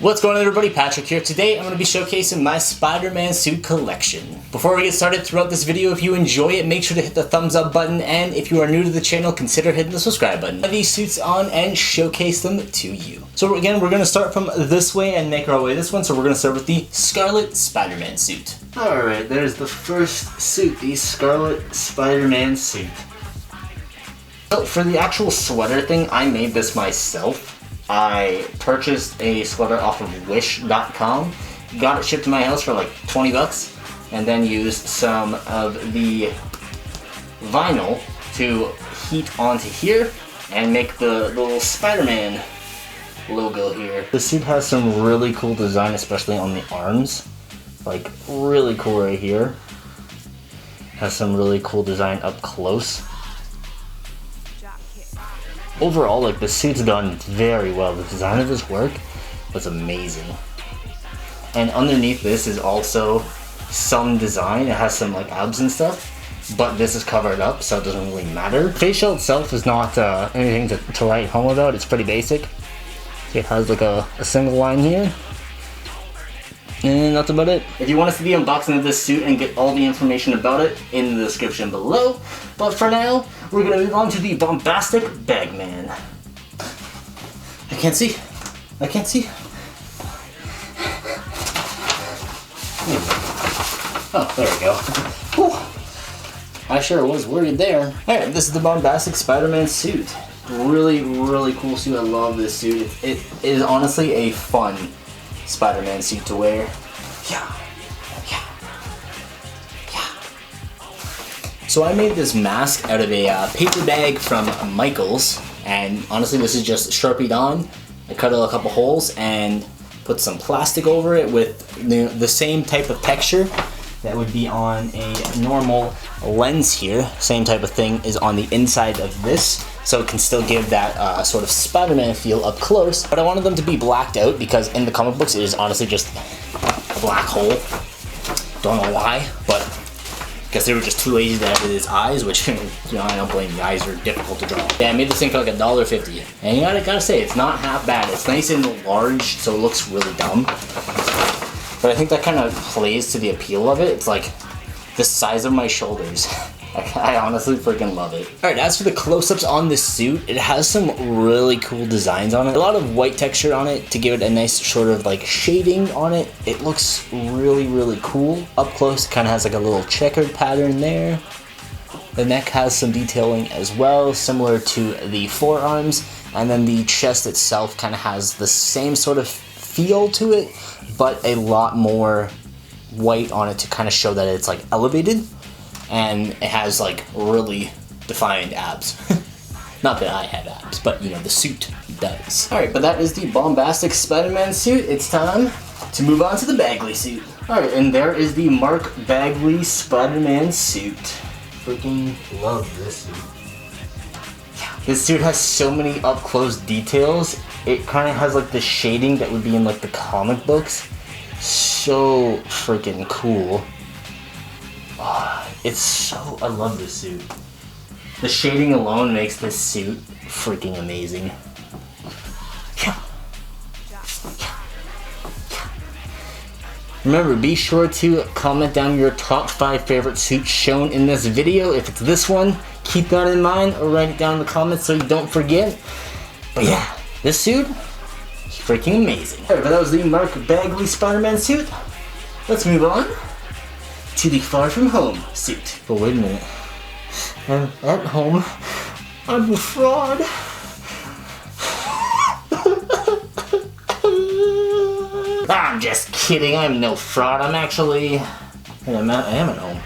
What's going on, everybody? Patrick here. Today I'm going to be showcasing my Spider-Man suit collection. Before we get started, throughout this video, if you enjoy it, make sure to hit the thumbs up button, and if you are new to the channel, consider hitting the subscribe button. Have these suits on and showcase them to you. So again, we're going to start from this way and make our way this one, so we're going to start with the Scarlet Spider-Man suit. Alright, there's the first suit, the Scarlet Spider-Man suit. So for the actual sweater thing, I made this myself. I purchased a sweater off of wish.com, got it shipped to my house for like 20 bucks, and then used some of the vinyl to heat onto here and make the little Spider-Man logo here. The suit has some really cool design, especially on the arms. Like, really cool right here. Has some really cool design up close. Overall, like, the suit's done very well. The design of this work was amazing. And underneath this is also some design. It has some like abs and stuff, but this is covered up, so it doesn't really matter. The face shell itself is not anything to write home about. It's pretty basic. It has like a single line here, and that's about it. If you want to see the unboxing of this suit and get all the information about it, in the description below. But for now, we're going to move on to the bombastic Bagman. I can't see. I can't see. Oh, there we go. Whew. I sure was worried there. Alright, this is the bombastic Spider-Man suit. Really, really cool suit. I love this suit. It is honestly a fun Spider-Man suit to wear. Yeah. So I made this mask out of a paper bag from Michaels, and honestly this is just Sharpied on. I cut a couple holes and put some plastic over it with the same type of texture that would be on a normal lens here. Same type of thing is on the inside of this, so it can still give that sort of Spider-Man feel up close. But I wanted them to be blacked out because in the comic books it is honestly just a black hole. Don't know why, but I guess they were just too lazy to edit his eyes, which, you know, I don't blame you. Eyes are difficult to draw. Yeah, I made this thing for like $1.50. And you gotta say, it's not half bad. It's nice and large, so it looks really dumb. But I think that kind of plays to the appeal of it. It's like the size of my shoulders. I honestly freaking love it. Alright, as for the close-ups on this suit, it has some really cool designs on it. A lot of white texture on it to give it a nice sort of like shading on it. It looks really, really cool. Up close, it kind of has like a little checkered pattern there. The neck has some detailing as well, similar to the forearms. And then the chest itself kind of has the same sort of feel to it, but a lot more white on it to kind of show that it's like elevated. And it has like really defined abs. Not that I have abs, but you know, the suit does. Alright, but that is the bombastic Spider-Man suit. It's time to move on to the Bagley suit. Alright, and there is the Mark Bagley Spider-Man suit. Freaking love this suit. This suit has so many up-close details. It kind of has like the shading that would be in like the comic books. So freaking cool. It's so, I love this suit. The shading alone makes this suit freaking amazing. Remember, be sure to comment down your top 5 favorite suits shown in this video. If it's this one, keep that in mind or write it down in the comments so you don't forget. But yeah, this suit is freaking amazing. Alright, but that was the Mark Bagley Spider-Man suit. Let's move on to the Far From Home suit. But wait a minute. I'm at home. I'm a fraud. I'm just kidding. I'm no fraud. I'm actually... I am at home.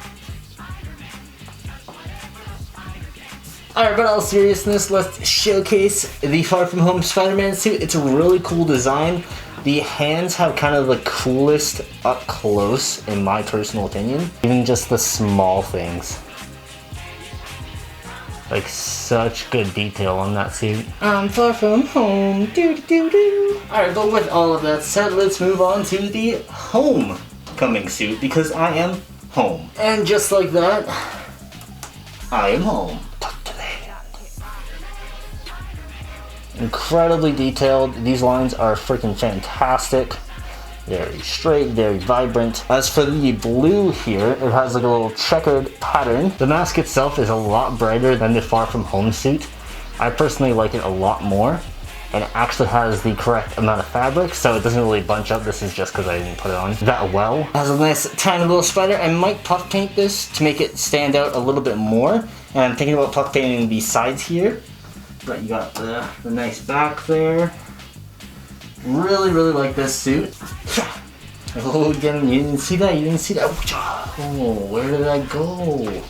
Alright, but all seriousness, let's showcase the Far From Home Spider-Man suit. It's a really cool design. The hands have kind of the coolest up close, in my personal opinion. Even just the small things. Like, such good detail on that suit. I'm far from home, doo-doo-doo-doo. Alright, but with all of that said, let's move on to the homecoming suit, because I am home. And just like that, I am home. Incredibly detailed. These lines are freaking fantastic. Very straight, very vibrant. As for the blue here, it has like a little checkered pattern. The mask itself is a lot brighter than the Far From Home suit. I personally like it a lot more, and it actually has the correct amount of fabric, so it doesn't really bunch up. This is just because I didn't put it on that well. It has a nice tiny little spider. I might puff paint this to make it stand out a little bit more, and I'm thinking about puff painting the sides here. But you got the nice back there. Really, really like this suit. Oh, again, you didn't see that? You didn't see that? Oh, where did I go?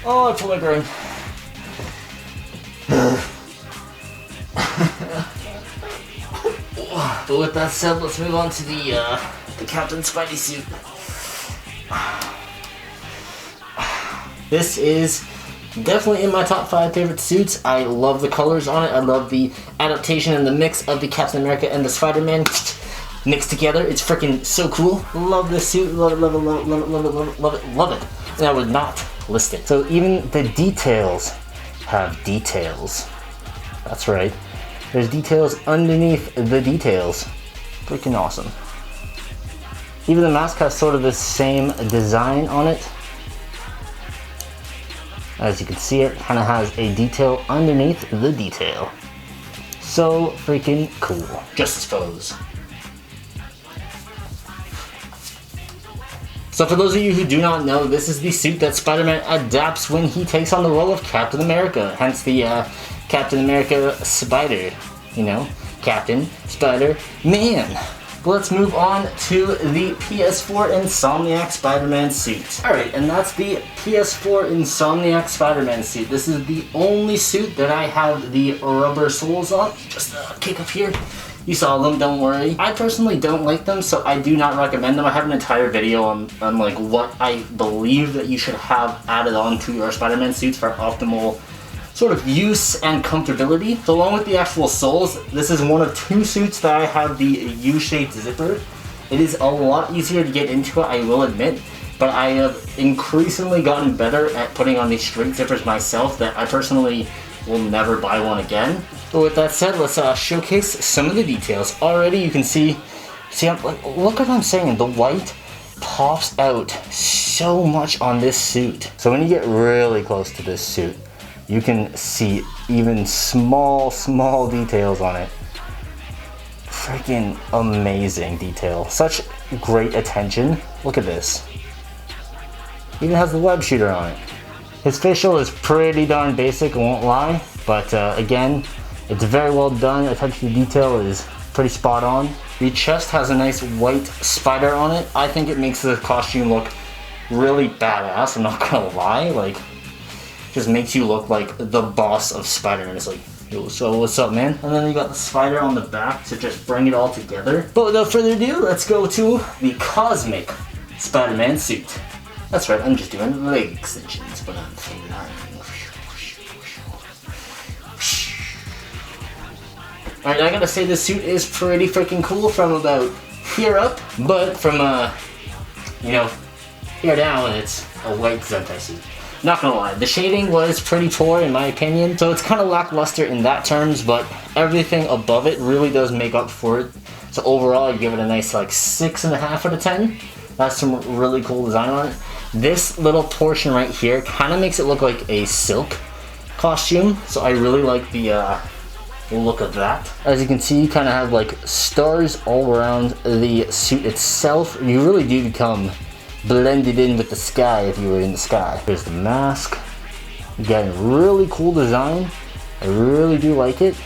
Oh, I pulled my groin. But with that said, let's move on to the Captain Spidey suit. This is definitely in my top 5 favorite suits. I love the colors on it. I love the adaptation and the mix of the Captain America and the Spider-Man mixed together. It's freaking so cool. Love this suit. Love it, love it, love it, love it, love it, love it, love it, love it. And I would not list it. So even the details have details. That's right. There's details underneath the details. Freaking awesome. Even the mask has sort of the same design on it. As you can see, it kind of has a detail underneath the detail. So freaking cool. Just pose. So for those of you who do not know, this is the suit that Spider-Man adapts when he takes on the role of Captain America. Hence the Captain America Spider, you know, Captain Spider-Man. Let's move on to the PS4 Insomniac Spider-Man suit. Alright, and that's the PS4 Insomniac Spider-Man suit. This is the only suit that I have the rubber soles on. Just a kick up here. You saw them, don't worry. I personally don't like them, so I do not recommend them. I have an entire video on like what I believe that you should have added on to your Spider-Man suits for optimal sort of use and comfortability. So along with the actual soles, this is one of 2 suits that I have the U-shaped zipper. It is a lot easier to get into it, I will admit, but I have increasingly gotten better at putting on these straight zippers myself that I personally will never buy one again. But with that said, let's showcase some of the details. Already you can see, like, look what I'm saying, the white pops out so much on this suit. So when you get really close to this suit, you can see even small details on it. Freaking amazing detail. Such great attention. Look at this. Even has the web shooter on it. His facial is pretty darn basic, I won't lie. But again, it's very well done. Attention to detail is pretty spot on. The chest has a nice white spider on it. I think it makes the costume look really badass, I'm not gonna lie. Like, just makes you look like the boss of Spider-Man. It's like, yo, so what's up, man? And then you got the spider on the back to just bring it all together. But without further ado, let's go to the Cosmic Spider-Man suit. That's right, I'm just doing leg extensions, but I'm flying. Alright, I gotta say this suit is pretty freaking cool from about here up, but from, you know, here down, it's a white Zentai suit. Not gonna lie, the shading was pretty poor in my opinion, so it's kind of lackluster in that terms, but everything above it really does make up for it. So overall, I give it a nice like 6.5 out of 10. That's some really cool design on it. This little portion right here kind of makes it look like a silk costume, so I really like the look of that. As you can see, you kind of have like stars all around the suit itself. You really do become blended in with the sky if you were in the sky. Here's the mask. Again, really cool design. I really do like it.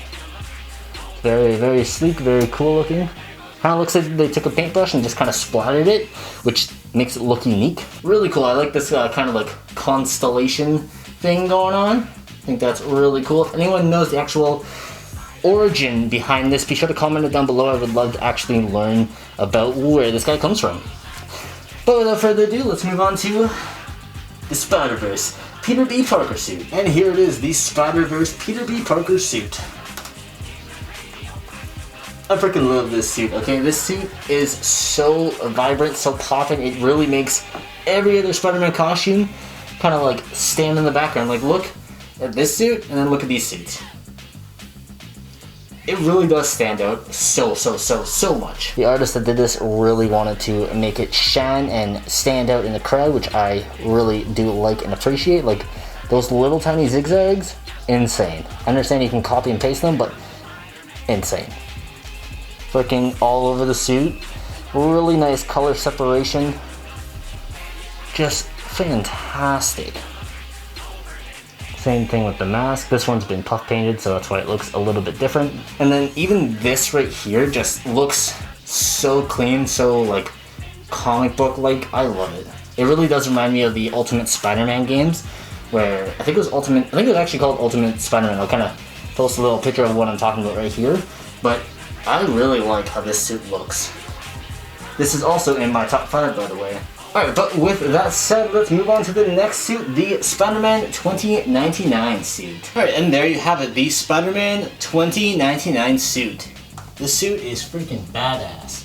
Very, very sleek, very cool looking. Kind of looks like they took a paintbrush and just kind of splattered it, which makes it look unique. Really cool. I like this kind of like constellation thing going on. I think that's really cool. If anyone knows the actual origin behind this, be sure to comment it down below. I would love to actually learn about where this guy comes from. But without further ado, let's move on to the Spider-Verse Peter B. Parker suit. And here it is, the Spider-Verse Peter B. Parker suit. I freaking love this suit, okay? This suit is so vibrant, so popping. It really makes every other Spider-Man costume kind of like stand in the background. Like, look at this suit, and then look at these suits. It really does stand out so much. The artist that did this really wanted to make it shine and stand out in the crowd, which I really do like and appreciate. Like those little tiny zigzags, insane. I understand you can copy and paste them, but insane. Freaking all over the suit. Really nice color separation. Just fantastic. Same thing with the mask. This one's been puff painted, so that's why it looks a little bit different. And then even this right here just looks so clean, so like comic book like. I love it. It really does remind me of the Ultimate Spider-Man games, where I think it was actually called Ultimate Spider-Man. I'll kind of post a little picture of what I'm talking about right here. But I really like how this suit looks. This is also in my top 5, by the way. Alright, but with that said, let's move on to the next suit, the Spider-Man 2099 suit. Alright, and there you have it, the Spider-Man 2099 suit. The suit is freaking badass.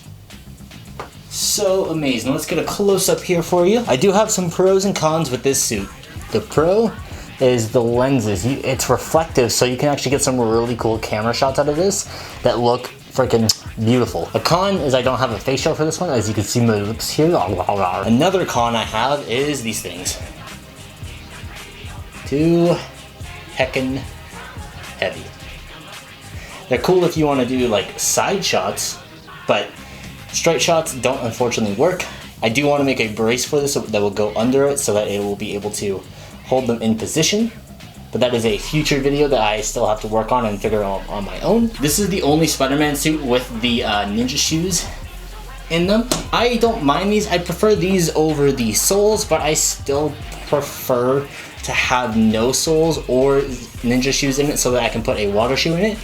So amazing. Let's get a close-up here for you. I do have some pros and cons with this suit. The pro is the lenses. It's reflective, so you can actually get some really cool camera shots out of this that look freaking beautiful. A con is I don't have a face shell for this one, as you can see my lips here. Another con I have is these things. Too heckin' heavy. They're cool if you want to do like side shots, but straight shots don't unfortunately work. I do want to make a brace for this that will go under it so that it will be able to hold them in position. But that is a future video that I still have to work on and figure out on my own. This is the only Spider-Man suit with the ninja shoes in them. I don't mind these. I prefer these over the soles, but I still prefer to have no soles or ninja shoes in it so that I can put a water shoe in it.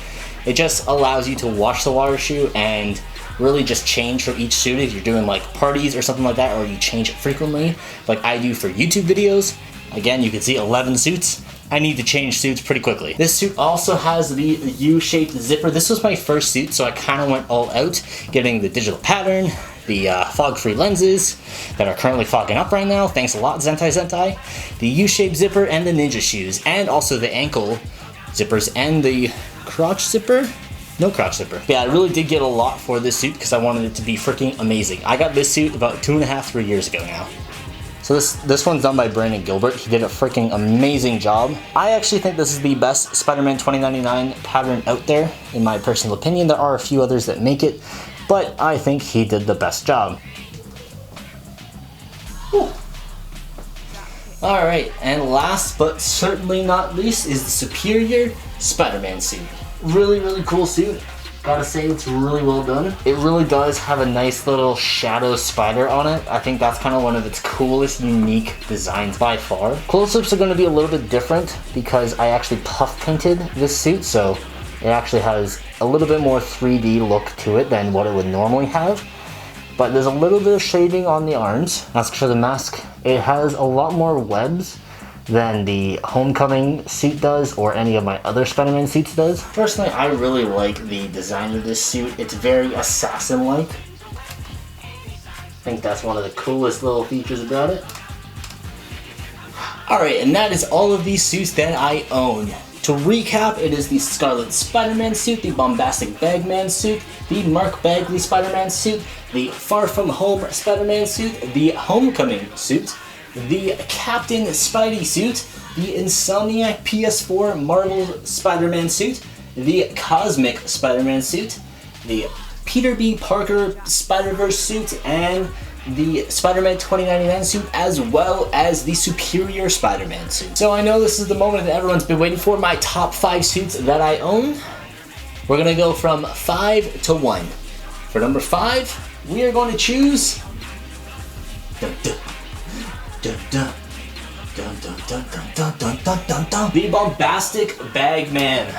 It just allows you to wash the water shoe and really just change for each suit if you're doing like parties or something like that, or you change it frequently like I do for YouTube videos. Again, you can see 11 suits. I need to change suits pretty quickly. This suit also has the U-shaped zipper. This was my first suit, so I kind of went all out, getting the digital pattern, the fog-free lenses that are currently fogging up right now. Thanks a lot, Zentai. The U-shaped zipper and the ninja shoes, and also the ankle zippers and the crotch zipper. No crotch zipper. Yeah, I really did get a lot for this suit because I wanted it to be freaking amazing. I got this suit about 2.5, 3 years ago now. So this one's done by Brandon Gilbert. He did a freaking amazing job. I actually think this is the best Spider-Man 2099 pattern out there, in my personal opinion. There are a few others that make it, but I think he did the best job. Alright, and last but certainly not least is the Superior Spider-Man suit. Really, really cool suit. Gotta say, it's really well done. It really does have a nice little shadow spider on it. I think that's kind of one of its coolest, unique designs by far. Close-ups are going to be a little bit different because I actually puff painted this suit, so it actually has a little bit more 3D look to it than what it would normally have. But there's a little bit of shading on the arms. As for the mask, it has a lot more webs than the Homecoming suit does, or any of my other Spider-Man suits does. Personally, I really like the design of this suit. It's very assassin-like. I think that's one of the coolest little features about it. Alright, and that is all of these suits that I own. To recap, it is the Scarlet Spider-Man suit, the Bombastic Bagman suit, the Mark Bagley Spider-Man suit, the Far From Home Spider-Man suit, the Homecoming suit, the Captain Spidey suit, the Insomniac PS4 Marvel Spider-Man suit, the Cosmic Spider-Man suit, the Peter B. Parker Spider-Verse suit, and the Spider-Man 2099 suit, as well as the Superior Spider-Man suit. So I know this is the moment that everyone's been waiting for, my top 5 suits that I own. We're gonna go from 5 to 1. For number 5, we are going to choose... the Bombastic Bagman.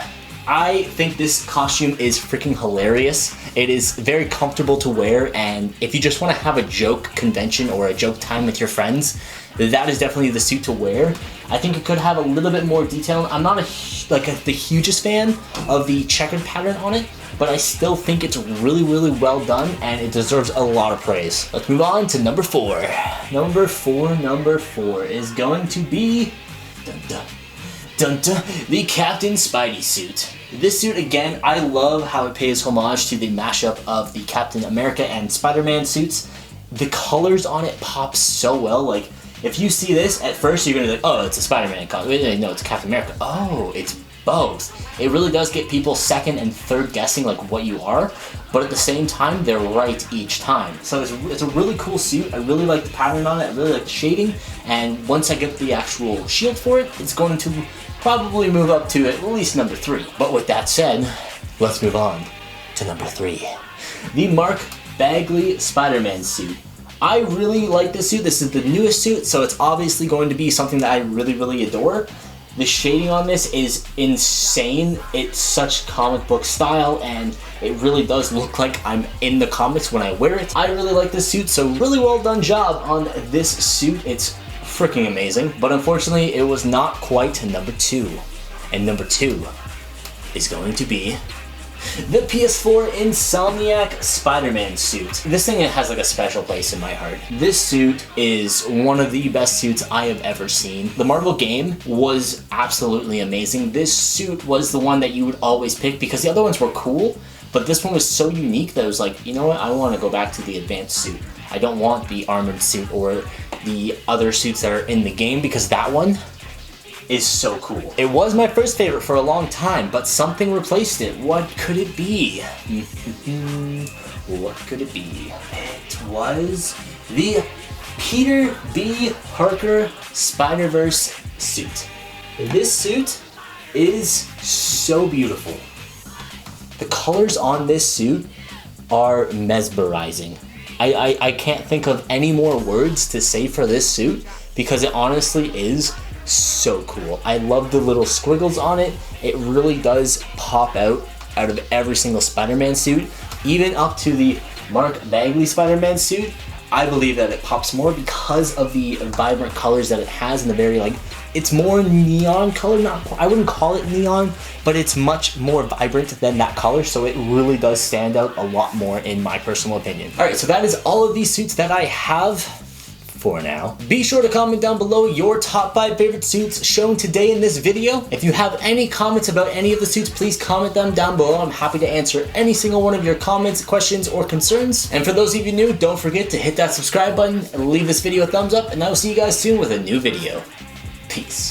I think this costume is freaking hilarious. It is very comfortable to wear, and if you just want to have a joke convention or a joke time with your friends, that is definitely the suit to wear. I think it could have a little bit more detail. I'm not the hugest fan of the checkered pattern on it, but I still think it's really, really well done, and it deserves a lot of praise. Let's move on to number 4. Number four is going to be... Dun dun, the Captain Spidey suit. This suit, again, I love how it pays homage to the mashup of the Captain America and Spider-Man suits. The colors on it pop so well. Like, if you see this, at first you're gonna be like, oh, it's a Spider-Man costume. No, it's Captain America. Oh, it's both. It really does get people second and third guessing like what you are, but at the same time, they're right each time. So it's a really cool suit. I really like the pattern on it. I really like the shading. And once I get the actual shield for it, it's going to probably move up to at least number 3. But with that said, let's move on to number 3. The Mark Bagley Spider-Man suit. I really like this suit. This is the newest suit, so it's obviously going to be something that I really, really adore. The shading on this is insane. It's such comic book style, and it really does look like I'm in the comics when I wear it. I really like this suit, so really well done job on this suit. It's freaking amazing, but unfortunately it was not quite number 2. And number 2 is going to be the PS4 Insomniac Spider-Man suit. This thing has like a special place in my heart. This suit is one of the best suits I have ever seen. The Marvel game was absolutely amazing. This suit was the one that you would always pick because the other ones were cool, but this one was so unique that I was like, you know what, I want to go back to the advanced suit. I don't want the armored suit or the other suits that are in the game because that one is so cool. It was my first favorite for a long time, but something replaced it. What could it be? What could it be? It was the Peter B. Parker Spiderverse suit. This suit is so beautiful. The colors on this suit are mesmerizing. I can't think of any more words to say for this suit because it honestly is so cool. I love the little squiggles on it. It really does pop out of every single Spider-Man suit, even up to the Mark Bagley Spider-Man suit. I believe that it pops more because of the vibrant colors that it has and the very it's more neon color. I wouldn't call it neon, but it's much more vibrant than that color, so it really does stand out a lot more in my personal opinion. Alright, so that is all of these suits that I have for now. Be sure to comment down below your top 5 favorite suits shown today in this video. If you have any comments about any of the suits, please comment them down below. I'm happy to answer any single one of your comments, questions, or concerns. And for those of you new, don't forget to hit that subscribe button and leave this video a thumbs up, and I will see you guys soon with a new video. Peace.